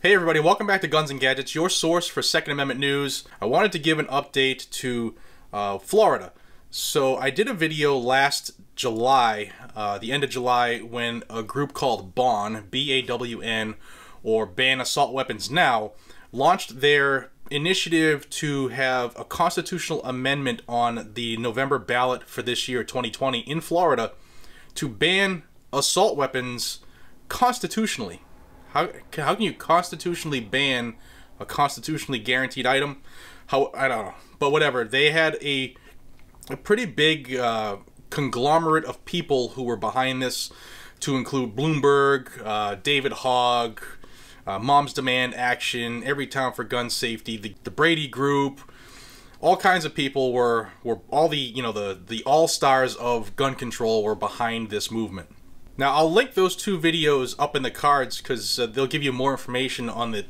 Hey everybody, welcome back to Guns and Gadgets, your source for Second Amendment news. I wanted to give an update to Florida. So I did a video last July, the end of July, when a group called BAWN, B-A-W-N, or Ban Assault Weapons Now, launched their initiative to have a constitutional amendment on the November ballot for this year, 2020, in Florida, to ban assault weapons constitutionally. How can you constitutionally ban a constitutionally guaranteed item? I don't know. But whatever. They had a pretty big conglomerate of people who were behind this, to include Bloomberg, David Hogg, Moms Demand Action, Everytown for Gun Safety, the Brady Group. All kinds of people were all the all-stars of gun control were behind this movement. Now, I'll link those two videos up in the cards because they'll give you more information on the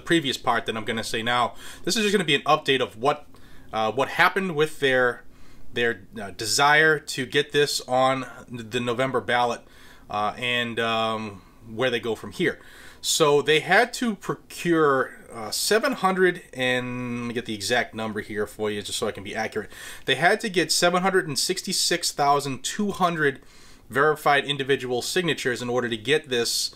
previous part that I'm going to say now. This is just going to be an update of what happened with their desire to get this on the November ballot and where they go from here. So they had to procure 700, and let me get the exact number here for you just so I can be accurate. They had to get 766,200 verified individual signatures in order to get this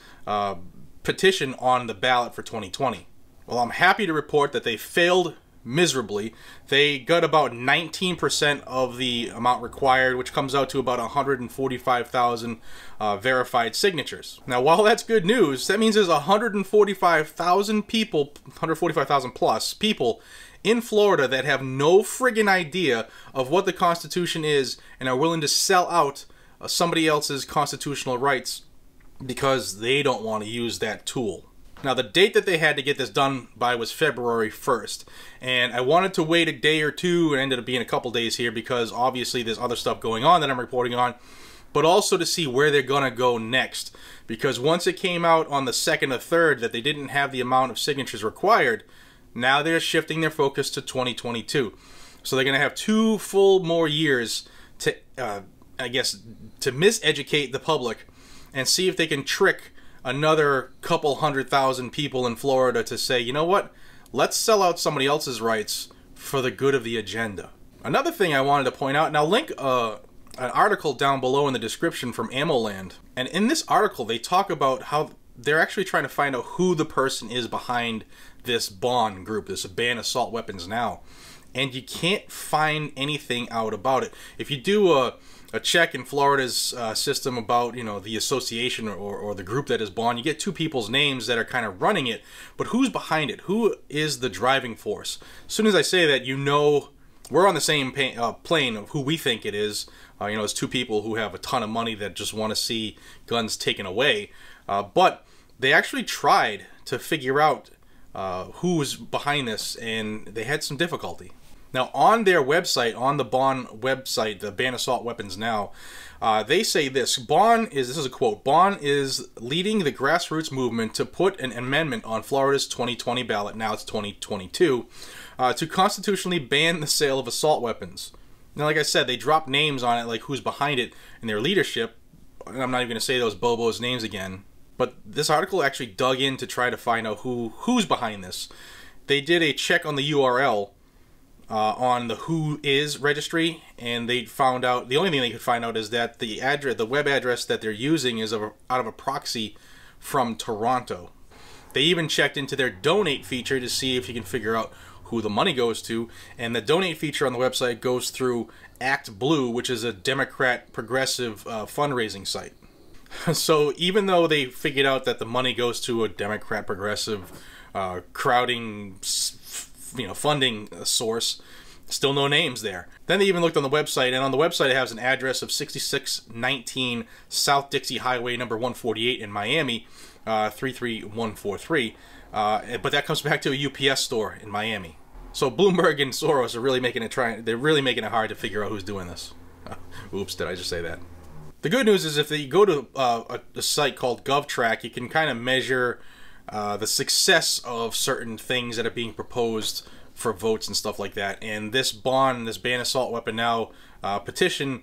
petition on the ballot for 2020. Well, I'm happy to report that they failed miserably. They got about 19% of the amount required, which comes out to about 145,000 verified signatures. Now, while that's good news, that means there's 145,000 people, 145,000 plus people in Florida that have no friggin' idea of what the Constitution is and are willing to sell out somebody else's constitutional rights because they don't want to use that tool. Now, the date that they had to get this done by was February 1st, and I wanted to wait a day or two, and ended up being a couple days here because obviously there's other stuff going on that I'm reporting on, but also to see where they're gonna go next, because once it came out on the 2nd or 3rd that they didn't have the amount of signatures required, now they're shifting their focus to 2022. So they're gonna have 2 full more years to I guess, to miseducate the public and see if they can trick another couple 100,000 people in Florida to say, you know what, let's sell out somebody else's rights for the good of the agenda. Another thing I wanted to point out, and I'll link an article down below in the description from AmmoLand, and in this article they talk about how they're actually trying to find out who the person is behind this BAWN group, this Ban Assault Weapons Now, and you can't find anything out about it. If you do a check in Florida's system about, you know, the association or the group that is BAWN, you get 2 people's names that are kind of running it, but who's behind it? Who is the driving force? As soon as I say that, you know we're on the same plane of who we think it is. You know, it's 2 people who have a ton of money that just want to see guns taken away. But they actually tried to figure out who was behind this, and they had some difficulty. Now, on their website, on the BAWN website, the Ban Assault Weapons Now, they say this: this is a quote, BAWN is leading the grassroots movement to put an amendment on Florida's 2020 ballot, now it's 2022, to constitutionally ban the sale of assault weapons. Now, like I said, they dropped names on it, like who's behind it and their leadership, and I'm not even going to say those Bobos' names again, but this article actually dug in to try to find out who's behind this. They did a check on the URL on the Who Is registry, and they found out, the only thing they could find out is that the web address that they're using is out of a proxy from Toronto. They even checked into their donate feature to see if you can figure out who the money goes to, and the donate feature on the website goes through Act Blue, which is a Democrat progressive fundraising site. So even though they figured out that the money goes to a Democrat progressive crowding, you know, funding source, still no names there. Then they even looked on the website, and on the website it has an address of 6619 South Dixie Highway number 148 in Miami, 33143. But that comes back to a UPS store in Miami. So Bloomberg and Soros are really making it they're really making it hard to figure out who's doing this. Oops, did I just say that? The good news is if you go to a site called GovTrack, you can kind of measure the success of certain things that are being proposed for votes and stuff like that. And this Ban Assault Weapon Now petition,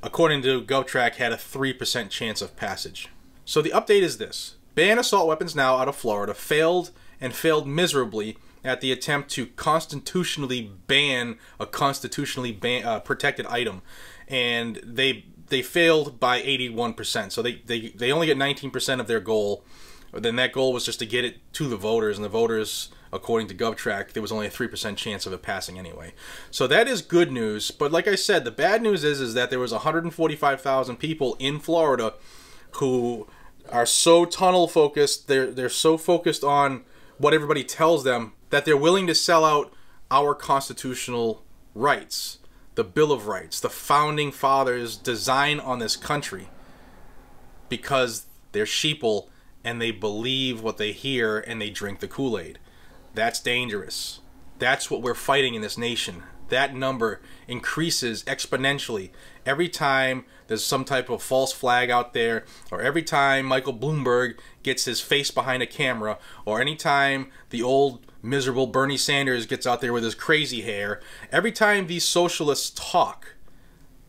according to GovTrack, had a 3% chance of passage. So the update is this: ban assault weapons now out of Florida failed and failed miserably at the attempt to constitutionally ban a constitutionally protected item, and they failed by 81%. So they only get 19% of their goal. Then that goal was just to get it to the voters, and the voters, according to GovTrack, there was only a 3% chance of it passing anyway. So that is good news. But like I said, the bad news is that there was 145,000 people in Florida who are so tunnel focused, they're so focused on what everybody tells them, that they're willing to sell out our constitutional rights, the Bill of Rights, the founding fathers' design on this country, because they're sheeple and they believe what they hear and they drink the Kool-Aid. That's dangerous. That's what we're fighting in this nation. That number increases exponentially every time there's some type of false flag out there, or every time Michael Bloomberg gets his face behind a camera, or anytime the old miserable Bernie Sanders gets out there with his crazy hair. Every time these socialists talk,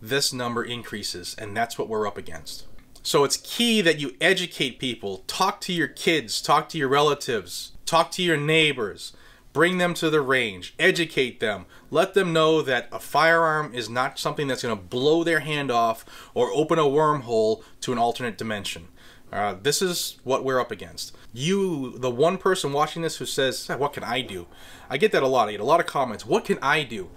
this number increases, and that's what we're up against. So it's key that you educate people. Talk to your kids, talk to your relatives, talk to your neighbors. Bring them to the range, educate them, let them know that a firearm is not something that's going to blow their hand off or open a wormhole to an alternate dimension. This is what we're up against. You, the one person watching this who says, what can I do? I get that a lot. I get a lot of comments. What can I do?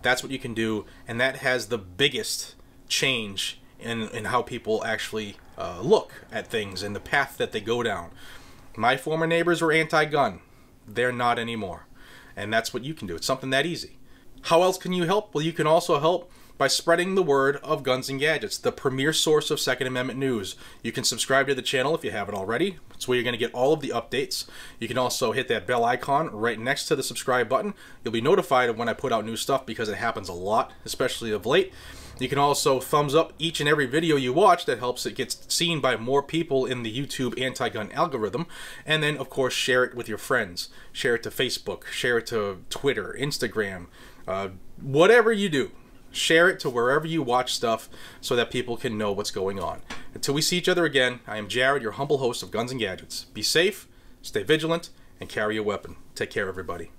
That's what you can do, and that has the biggest change in how people actually look at things and the path that they go down. My former neighbors were anti-gun. They're not anymore. And that's what you can do. It's something that easy. How else can you help? Well, you can also help by spreading the word of Guns and Gadgets, the premier source of Second Amendment news. You can subscribe to the channel if you haven't already. It's where you're going to get all of the updates. You can also hit that bell icon right next to the subscribe button. You'll be notified of when I put out new stuff, because it happens a lot, especially of late. You can also thumbs up each and every video you watch. That helps it get seen by more people in the YouTube anti-gun algorithm. And then, of course, share it with your friends. Share it to Facebook. Share it to Twitter, Instagram, whatever you do. Share it to wherever you watch stuff so that people can know what's going on. Until we see each other again, I am Jared, your humble host of Guns and Gadgets. Be safe, stay vigilant, and carry a weapon. Take care, everybody.